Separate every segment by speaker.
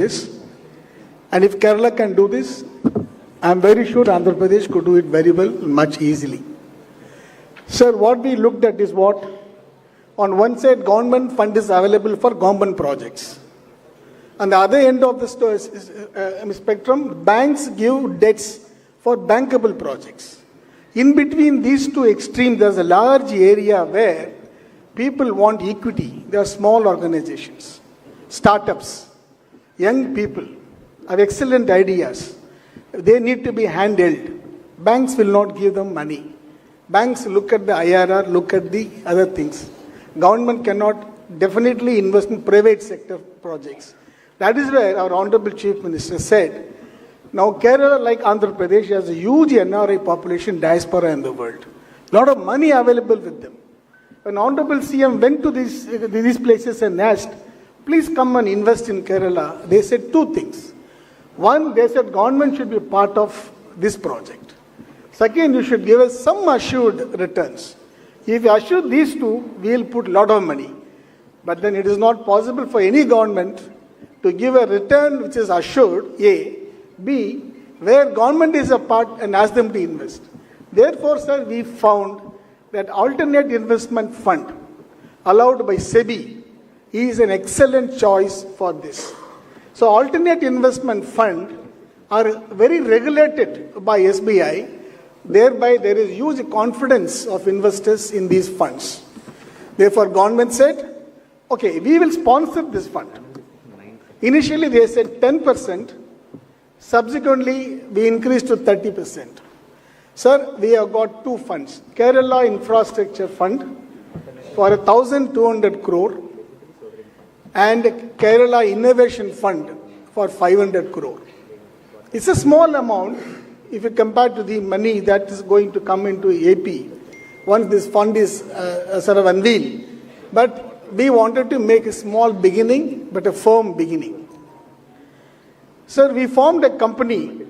Speaker 1: this. And if Kerala can do this, I am very sure Andhra Pradesh could do it very well, much easily. Sir, what we looked at is what? On one side, government fund is available for government projects. On the other end of the spectrum, banks give debts for bankable projects. In between these two extremes, there's a large area where people want equity. There are small organizations, startups, young people have excellent ideas. They need to be handheld. Banks will not give them money. Banks look at the IRR, look at the other things. Government cannot definitely invest in private sector projects. That is where our Honorable Chief Minister said, now Kerala, like Andhra Pradesh, has a huge NRI population, diaspora in the world. A lot of money available with them. When Honorable CM went to these places and asked, please come and invest in Kerala, they said two things. One, they said government should be part of this project. Second, you should give us some assured returns. If you assure these two, we will put a lot of money. But then it is not possible for any government to give a return which is assured, A. B, where government is a part and ask them to invest. Therefore, sir, we found that alternate investment fund allowed by SEBI is an excellent choice for this. So alternate investment fund are very regulated by SBI. Thereby, there is huge confidence of investors in these funds. Therefore, government said, okay, we will sponsor this fund. Initially, they said 10%. Subsequently, we increased to 30%. Sir, we have got two funds. Kerala Infrastructure Fund for 1,200 crore and Kerala Innovation Fund for 500 crore. It's a small amount if you compare to the money that is going to come into AP once this fund is sort of unveiled. But we wanted to make a small beginning, but a firm beginning. Sir, we formed a company.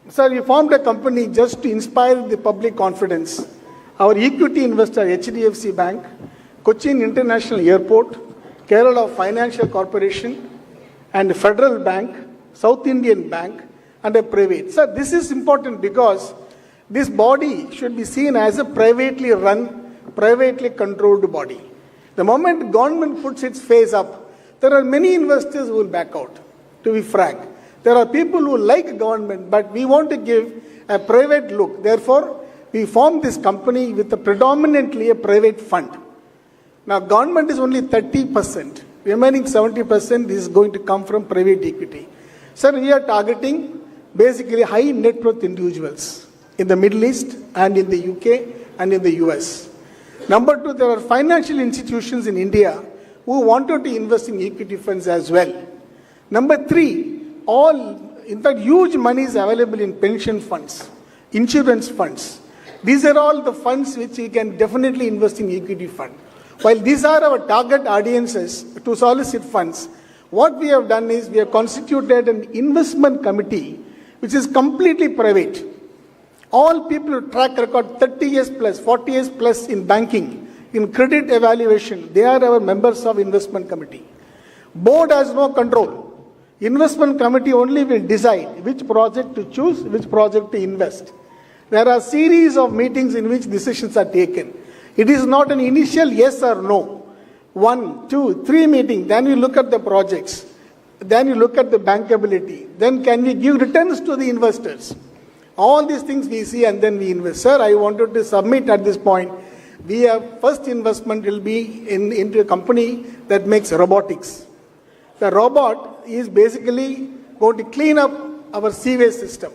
Speaker 1: Sir, we formed a company just to inspire the public confidence. Our equity investor, HDFC Bank, Cochin International Airport, Kerala Financial Corporation, and Federal Bank, South Indian Bank, and a private. Sir, this is important because this body should be seen as a privately run, privately controlled body. The moment government puts its face up, there are many investors who will back out, to be frank. There are people who like government, but we want to give a private look. Therefore, we formed this company with predominantly a private fund. Now, government is only 30%. Remaining 70% is going to come from private equity. Sir, we are targeting basically high net worth individuals in the Middle East and in the UK and in the US. Number two, there are financial institutions in India who wanted to invest in equity funds as well. Number three, in fact, huge money is available in pension funds, insurance funds. These are all the funds which we can definitely invest in equity fund. While these are our target audiences to solicit funds, what we have done is we have constituted an investment committee which is completely private. All people who track record 30 years plus, 40 years plus in banking, in credit evaluation, they are our members of investment committee. Board has no control. Investment committee only will decide which project to choose, which project to invest. There are series of meetings in which decisions are taken. It is not an initial yes or no. 1, 2, 3 meetings, then we look at the projects. Then you look at the bankability. Then can we give returns to the investors? All these things we see and then we invest. Sir, I wanted to submit at this point. We have first investment will be into a company that makes robotics. The robot is basically going to clean up our sewage system.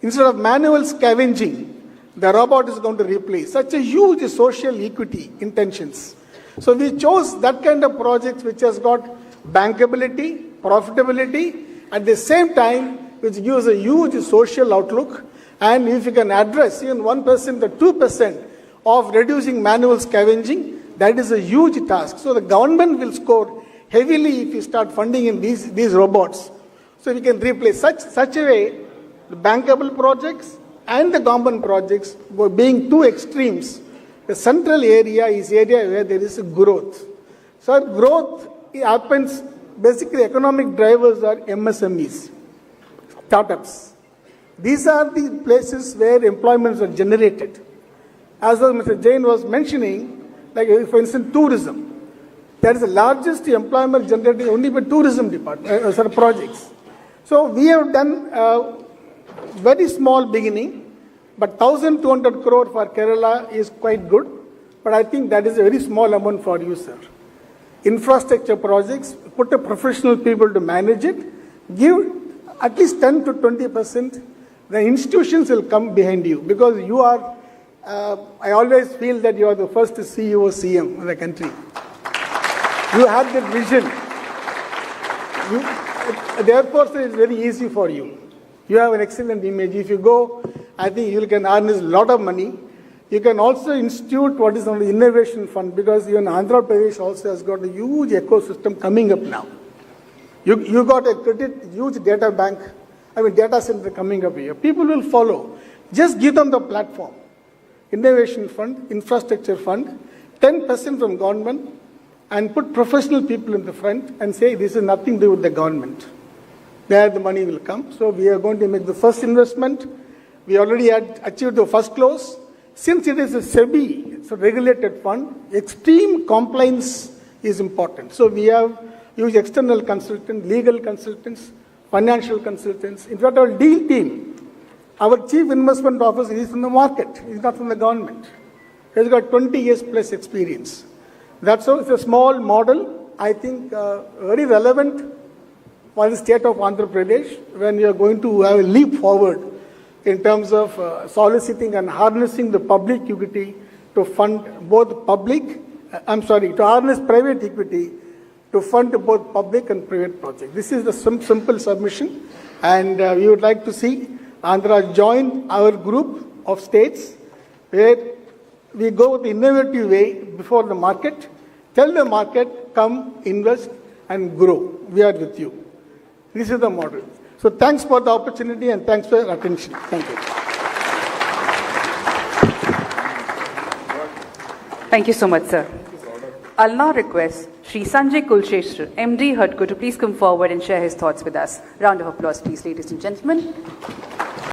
Speaker 1: Instead of manual scavenging, the robot is going to replace. Such a huge social equity intentions. So we chose that kind of projects which has got bankability, profitability, at the same time which gives a huge social outlook. And if you can address even 1% or 2% of reducing manual scavenging, that is a huge task. So the government will score heavily if you start funding in these robots. So we can replace such a way the bankable projects and the government projects being two extremes. The central area is area where there is a growth. So growth it happens, basically economic drivers are MSMEs, startups. These are the places where employments are generated. As Mr. Jain was mentioning, like for instance, tourism. That is the largest employment generated only by tourism department, projects. So we have done a very small beginning, but 1,200 crore for Kerala is quite good. But I think that is a very small amount for you, sir. Infrastructure projects, put a professional people to manage it, give at least 10 to 20%. The institutions will come behind you because you are, I always feel that you are the first CEO, CM in the country. You have that vision. Therefore, sir, it's very easy for you. You have an excellent image. If you go, I think you can harness a lot of money. You can also institute what is known as innovation fund because even Andhra Pradesh also has got a huge ecosystem coming up now. You got a huge data bank, data center coming up here. People will follow. Just give them the platform. Innovation fund, infrastructure fund, 10% from government, and put professional people in the front and say this is nothing to do with the government. There the money will come. So we are going to make the first investment. We already had achieved the first close. Since it is a SEBI, it's a regulated fund, extreme compliance is important. So we have used external consultants, legal consultants, financial consultants. In fact, our deal team, our chief investment officer is from the market. He's not from the government. He's got 20 years plus experience. That's how it's a small model, I think very relevant for the state of Andhra Pradesh when you are going to have a leap forward in terms of soliciting and harnessing the public equity to fund both to harness private equity to fund both public and private projects. This is the simple submission, and we would like to see Andhra join our group of states where we go the innovative way before the market, tell the market, come, invest, and grow. We are with you. This is the model. So thanks for the opportunity and thanks for your attention. Thank you.
Speaker 2: Thank you so much, sir. I'll now request Shri Sanjay Kulsheshwar, MD HUDCO, to please come forward and share his thoughts with us. Round of applause, please, ladies and gentlemen.